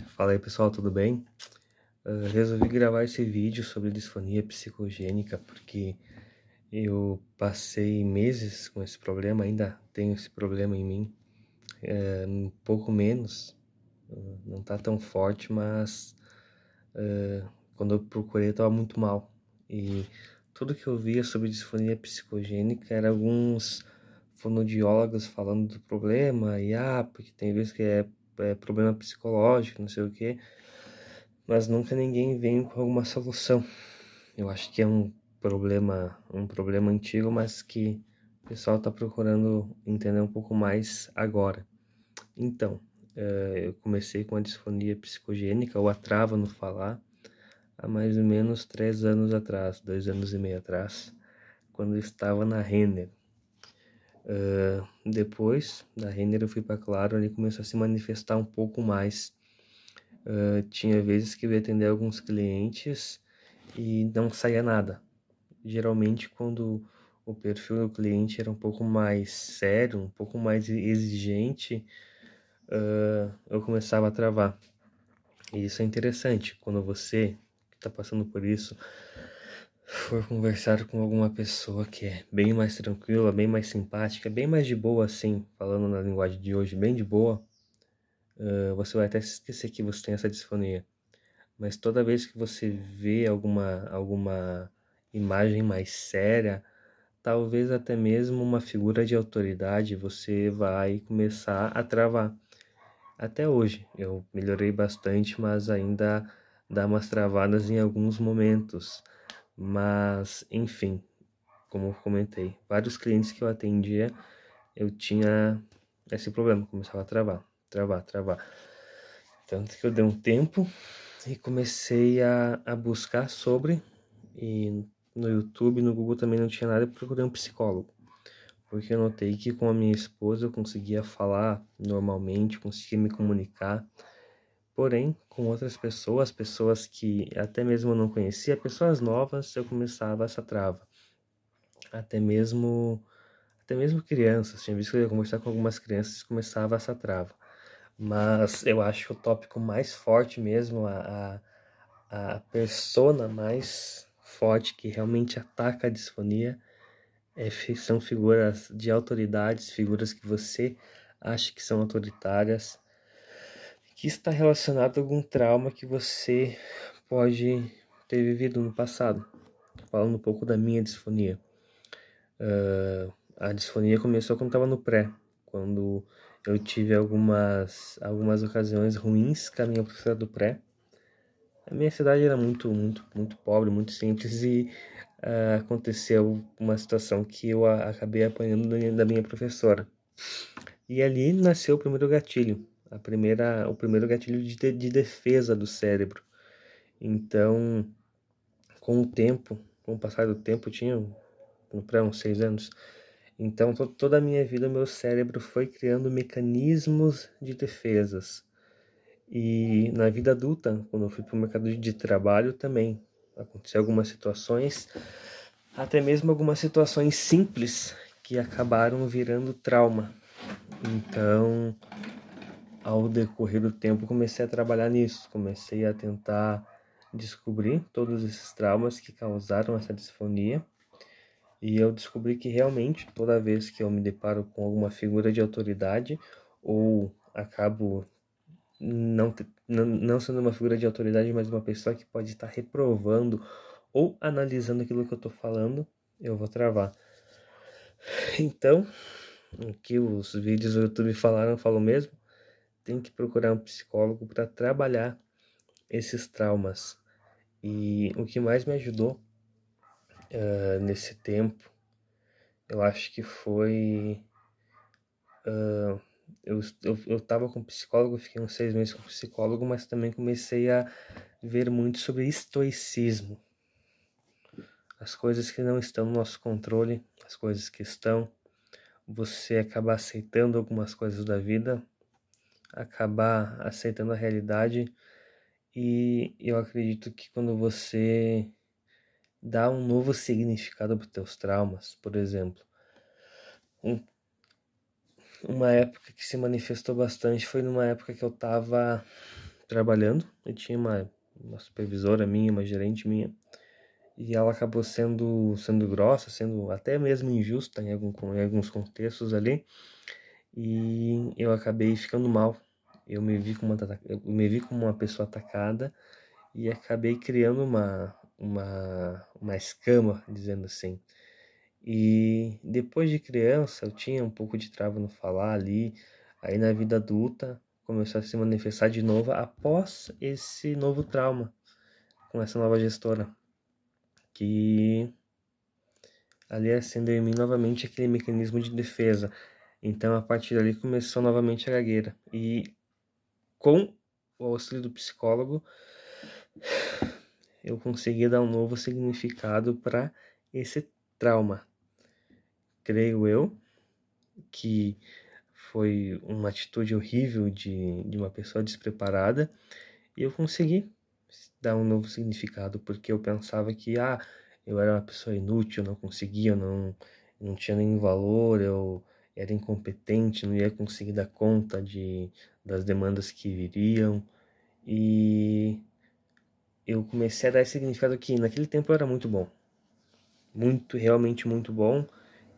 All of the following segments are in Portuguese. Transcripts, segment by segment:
Fala aí pessoal, tudo bem? Resolvi gravar esse vídeo sobre disfonia psicogênica porque eu passei meses com esse problema, ainda tenho esse problema em mim, um pouco menos, não tá tão forte, mas quando eu procurei eu tava muito mal. E tudo que eu via sobre disfonia psicogênica era alguns fonoaudiólogos falando do problema, porque tem vezes que é problema psicológico, não sei o quê. Mas nunca ninguém veio com alguma solução. Eu acho que é um problema antigo, mas que o pessoal está procurando entender um pouco mais agora. Então, eu comecei com a disfonia psicogênica, ou a trava no falar, há mais ou menos 3 anos atrás, 2 anos e meio atrás, quando eu estava na Renner. Depois da Renner eu fui para Claro, ali começou a se manifestar um pouco mais. Tinha vezes que eu ia atender alguns clientes e não saía nada. Geralmente, quando o perfil do cliente era um pouco mais sério, um pouco mais exigente, eu começava a travar. E isso é interessante, quando você que está passando por isso for conversar com alguma pessoa que é bem mais tranquila, bem mais simpática, bem mais de boa assim, falando na linguagem de hoje, bem de boa, você vai até se esquecer que você tem essa disfonia. Mas toda vez que você vê alguma imagem mais séria, talvez até mesmo uma figura de autoridade, você vai começar a travar. Até hoje eu melhorei bastante, mas ainda dá umas travadas em alguns momentos. Mas, enfim, como eu comentei, vários clientes que eu atendia, eu tinha esse problema, começava a travar. Tanto que eu dei um tempo e comecei a buscar sobre, e no YouTube, no Google também não tinha nada, eu procurei um psicólogo. Porque eu notei que com a minha esposa eu conseguia falar normalmente, conseguia me comunicar. Porém, com outras pessoas, pessoas que até mesmo eu não conhecia, pessoas novas, eu começava essa trava. Até mesmo, até mesmo crianças, tinha visto que eu ia conversar com algumas crianças e começava essa trava. Mas eu acho que o tópico mais forte mesmo, a persona mais forte que realmente ataca a disfonia, são figuras de autoridades, figuras que você acha que são autoritárias, que está relacionado a algum trauma que você pode ter vivido no passado. Falando um pouco da minha disfonia. A disfonia começou quando estava no pré, quando eu tive algumas ocasiões ruins com a minha professora do pré. A minha cidade era muito pobre, muito simples, e aconteceu uma situação que eu acabei apanhando da minha professora. E ali nasceu o primeiro gatilho, o primeiro gatilho de defesa do cérebro. Então, com o passar do tempo, eu tinha para uns 6 anos. Então, toda a minha vida, meu cérebro foi criando mecanismos de defesas. E na vida adulta, quando eu fui para o mercado de trabalho também, aconteceu algumas situações, até mesmo algumas situações simples que acabaram virando trauma. Então, ao decorrer do tempo, comecei a trabalhar nisso, comecei a tentar descobrir todos esses traumas que causaram essa disfonia. E eu descobri que realmente toda vez que eu me deparo com alguma figura de autoridade, ou acabo não sendo uma figura de autoridade, mas uma pessoa que pode estar reprovando ou analisando aquilo que eu estou falando, eu vou travar. Então, o que os vídeos do YouTube falam mesmo, tem que procurar um psicólogo para trabalhar esses traumas. E o que mais me ajudou nesse tempo, eu acho que foi... eu tava com psicólogo, fiquei uns 6 meses com psicólogo, mas também comecei a ver muito sobre estoicismo. As coisas que não estão no nosso controle, as coisas que estão, você acabar aceitando algumas coisas da vida, acabar aceitando a realidade. E eu acredito que quando você dá um novo significado para os teus traumas, por exemplo, uma época que se manifestou bastante foi numa época que eu estava trabalhando, eu tinha uma supervisora minha, uma gerente minha, e ela acabou sendo grossa, sendo até mesmo injusta em alguns contextos ali, e eu acabei ficando mal. Eu me vi como uma pessoa atacada e acabei criando uma escama, dizendo assim. E depois de criança eu tinha um pouco de trava no falar ali, aí na vida adulta começou a se manifestar de novo após esse novo trauma com essa nova gestora, que ali acendeu em mim novamente aquele mecanismo de defesa. Então a partir dali começou novamente a gagueira. E com o auxílio do psicólogo, eu consegui dar um novo significado para esse trauma. Creio eu que foi uma atitude horrível de uma pessoa despreparada, e eu consegui dar um novo significado, porque eu pensava que eu era uma pessoa inútil, não conseguia, não tinha nenhum valor, eu era incompetente, não ia conseguir dar conta das demandas que viriam, e eu comecei a dar esse significado que naquele tempo eu era muito bom, realmente muito bom.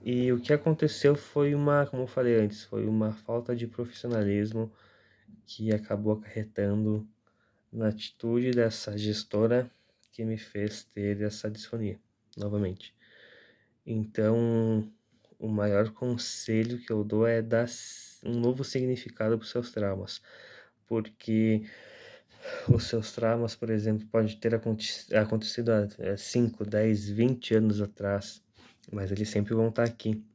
E o que aconteceu foi como eu falei antes, foi uma falta de profissionalismo que acabou acarretando na atitude dessa gestora que me fez ter essa disfonia novamente. Então, o maior conselho que eu dou é dar um novo significado para os seus traumas, porque os seus traumas, por exemplo, pode ter acontecido há 5, 10, 20 anos atrás, mas eles sempre vão estar aqui.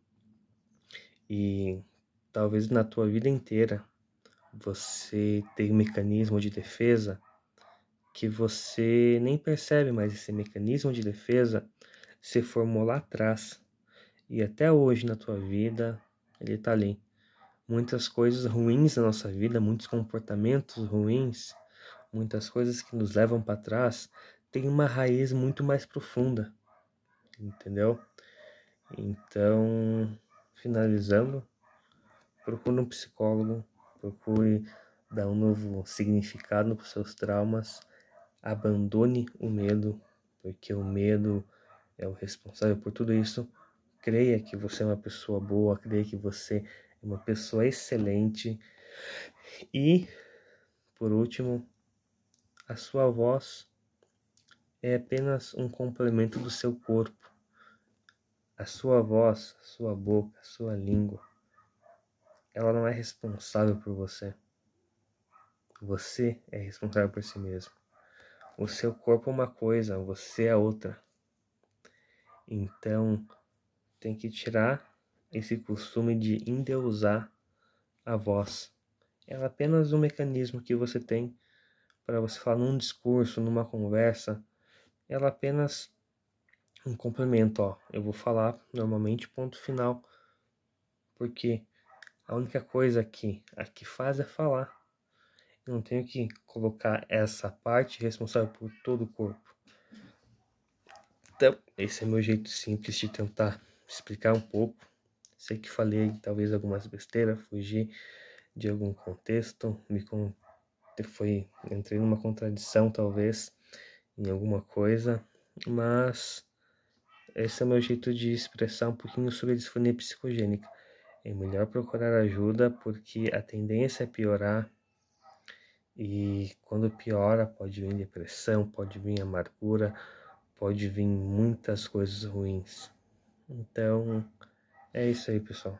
E talvez na tua vida inteira você tenha um mecanismo de defesa que você nem percebe, mas esse mecanismo de defesa se formou lá atrás e até hoje na tua vida ele tá ali. Muitas coisas ruins na nossa vida, muitos comportamentos ruins, muitas coisas que nos levam para trás, tem uma raiz muito mais profunda, entendeu? Então, finalizando, procure um psicólogo, procure dar um novo significado para os seus traumas, abandone o medo, porque o medo é o responsável por tudo isso. Creia que você é uma pessoa boa, creia que você é uma pessoa excelente. E, por último, a sua voz é apenas um complemento do seu corpo. A sua voz, sua boca, sua língua, ela não é responsável por você. Você é responsável por si mesmo. O seu corpo é uma coisa, você é outra. Então, tem que tirar esse costume de endeusar a voz. Ela é apenas um mecanismo que você tem para você falar num discurso, numa conversa. Ela é apenas um complemento, ó. Eu vou falar normalmente ponto final, porque a única coisa que faz é falar. Eu não tenho que colocar essa parte responsável por todo o corpo. Então, esse é meu jeito simples de tentar explicar um pouco. Sei que falei talvez algumas besteiras, fugi de algum contexto, entrei numa contradição talvez em alguma coisa, mas esse é o meu jeito de expressar um pouquinho sobre a disfonia psicogênica. É melhor procurar ajuda porque a tendência é piorar, e quando piora pode vir depressão, pode vir amargura, pode vir muitas coisas ruins. Então, é isso aí, pessoal.